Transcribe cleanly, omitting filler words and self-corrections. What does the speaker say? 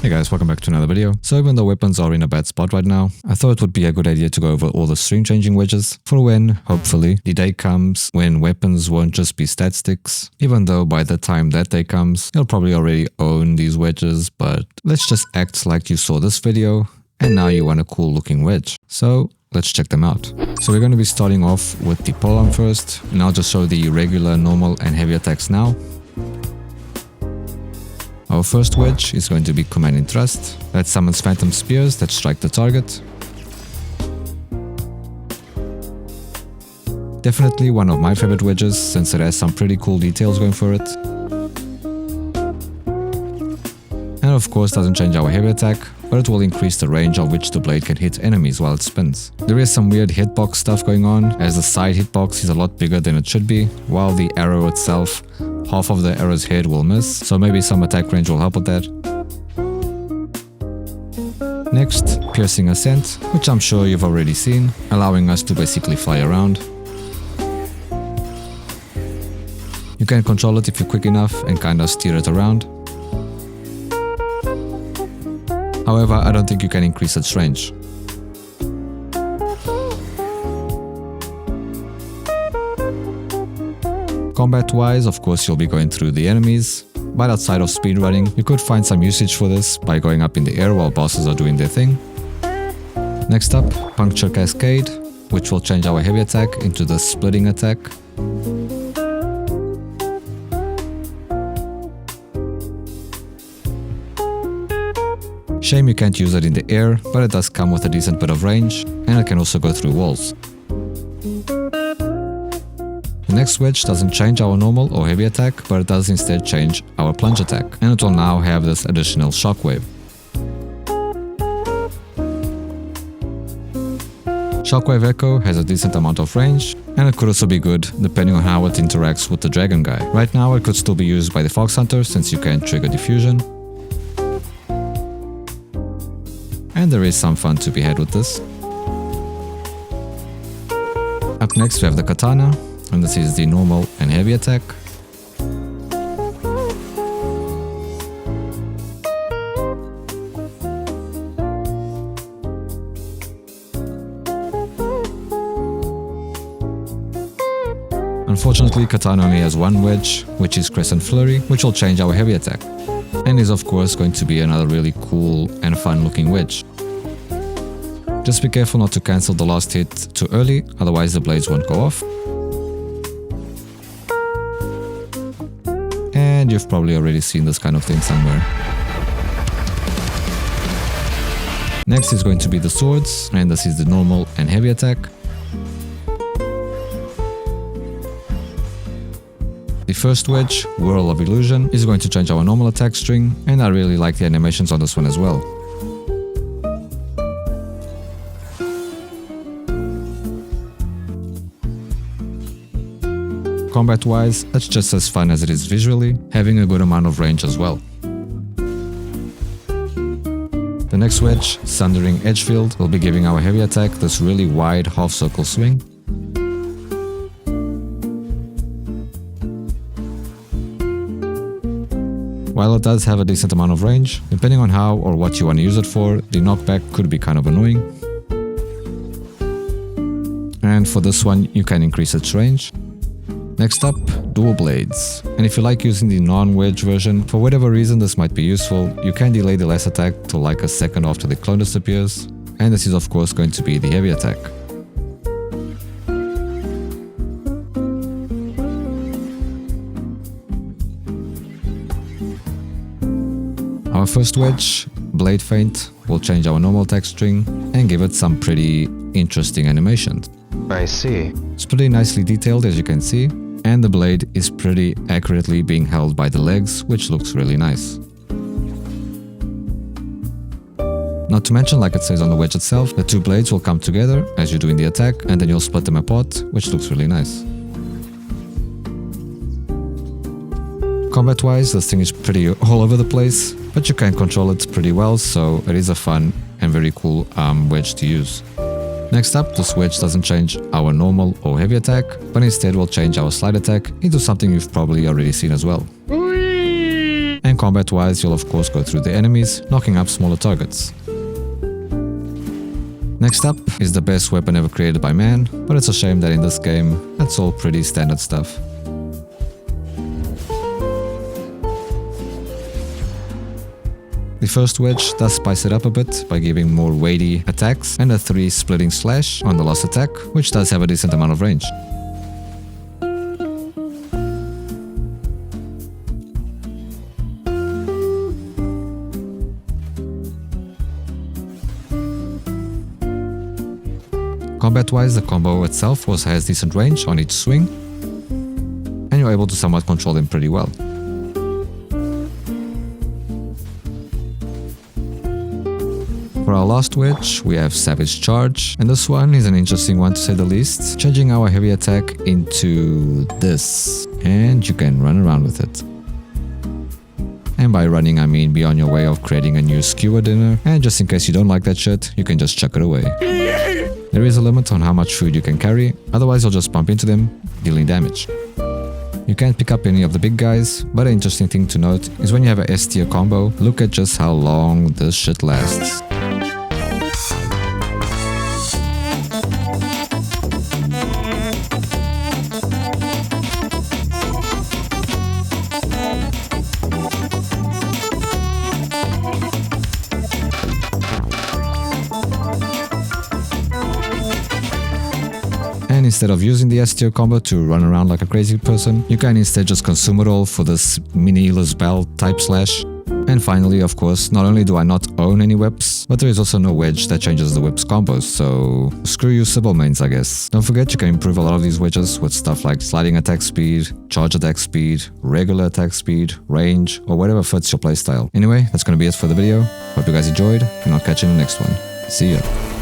Hey guys, welcome back to another video. So even though weapons are in a bad spot right now, I thought it would be a good idea to go over all the string changing wedges for when, hopefully, the day comes when weapons won't just be stat sticks. Even though by the time that day comes, you'll probably already own these wedges, but let's just act like you saw this video and now you want a cool looking wedge. So let's check them out. So we're going to be starting off with the Polearm first, and I'll just show the regular, normal and heavy attacks now. Our first wedge is going to be Command and Thrust. That summons phantom spears that strike the target. Definitely one of my favorite wedges since it has some pretty cool details going for it. And of course doesn't change our heavy attack, but it will increase the range of which the blade can hit enemies while it spins. There is some weird hitbox stuff going on, as the side hitbox is a lot bigger than it should be, while the arrow itself, half of the arrow's head will miss, so maybe some attack range will help with that. Next, Piercing Ascent, which I'm sure you've already seen, allowing us to basically fly around. You can control it if you're quick enough and kinda steer it around. However, I don't think you can increase its range. Combat-wise, of course you'll be going through the enemies, but outside of speedrunning, you could find some usage for this by going up in the air while bosses are doing their thing. Next up, Puncture Cascade, which will change our heavy attack into the splitting attack. Shame you can't use it in the air, but it does come with a decent bit of range, and it can also go through walls. The next wedge doesn't change our normal or heavy attack, but it does instead change our plunge attack, and it will now have this additional shockwave. Shockwave Echo has a decent amount of range, and it could also be good depending on how it interacts with the dragon guy. Right now it could still be used by the Fox Hunter since you can trigger diffusion. And there is some fun to be had with this. Up next we have the Katana, and this is the normal and heavy attack. Unfortunately, Katana only has one wedge, which is Crescent Flurry, which will change our heavy attack, and is of course going to be another really cool and fun looking wedge. Just be careful not to cancel the last hit too early, otherwise the blades won't go off. And you've probably already seen this kind of thing somewhere. Next is going to be the swords, and this is the normal and heavy attack. The first wedge, Whirl of Illusion, is going to change our normal attack string, and I really like the animations on this one as well. Combat-wise, it's just as fun as it is visually, having a good amount of range as well. The next wedge, Sundering Edgefield, will be giving our heavy attack this really wide half-circle swing. While it does have a decent amount of range, depending on how or what you want to use it for, the knockback could be kind of annoying. And for this one, you can increase its range. Next up, dual blades. And if you like using the non-wedge version, for whatever reason this might be useful, you can delay the last attack till like a second after the clone disappears, and this is of course going to be the heavy attack. Our first wedge, Blade Feint, will change our normal attack string and give it some pretty interesting animations. I see. It's pretty nicely detailed as you can see, and the blade is pretty accurately being held by the legs, which looks really nice. Not to mention, like it says on the wedge itself, the two blades will come together as you do in the attack, and then you'll split them apart, which looks really nice. Combat-wise, this thing is pretty all over the place, but you can control it pretty well, so it is a fun and very cool wedge to use. Next up, this wedge doesn't change our normal or heavy attack, but instead will change our slide attack into something you've probably already seen as well. And Combat wise, you'll of course go through the enemies, knocking up smaller targets. Next up is the best weapon ever created by man, but it's a shame that in this game, that's all pretty standard stuff. The first wedge does spice it up a bit by giving more weighty attacks and a 3 splitting slash on the last attack, which does have a decent amount of range. Combat-wise, the combo itself also has decent range on each swing, and you're able to somewhat control them pretty well. For our last wedge, we have Savage Charge, and this one is an interesting one to say the least, changing our heavy attack into this, and you can run around with it. And by running, I mean be on your way of creating a new skewer dinner, and just in case you don't like that shit, you can just chuck it away. There is a limit on how much food you can carry, otherwise you'll just bump into them, dealing damage. You can't pick up any of the big guys, but an interesting thing to note is when you have a S tier combo, look at just how long this shit lasts. And instead of using the S tier combo to run around like a crazy person, you can instead just consume it all for this mini Bell type slash. And finally, of course, not only do I not own any whips, but there is also no wedge that changes the whip's combos, so screw you Sybil mains, I guess. Don't forget you can improve a lot of these wedges with stuff like sliding attack speed, charge attack speed, regular attack speed, range, or whatever fits your playstyle. Anyway, that's gonna be it for the video. Hope you guys enjoyed, and I'll catch you in the next one. See ya.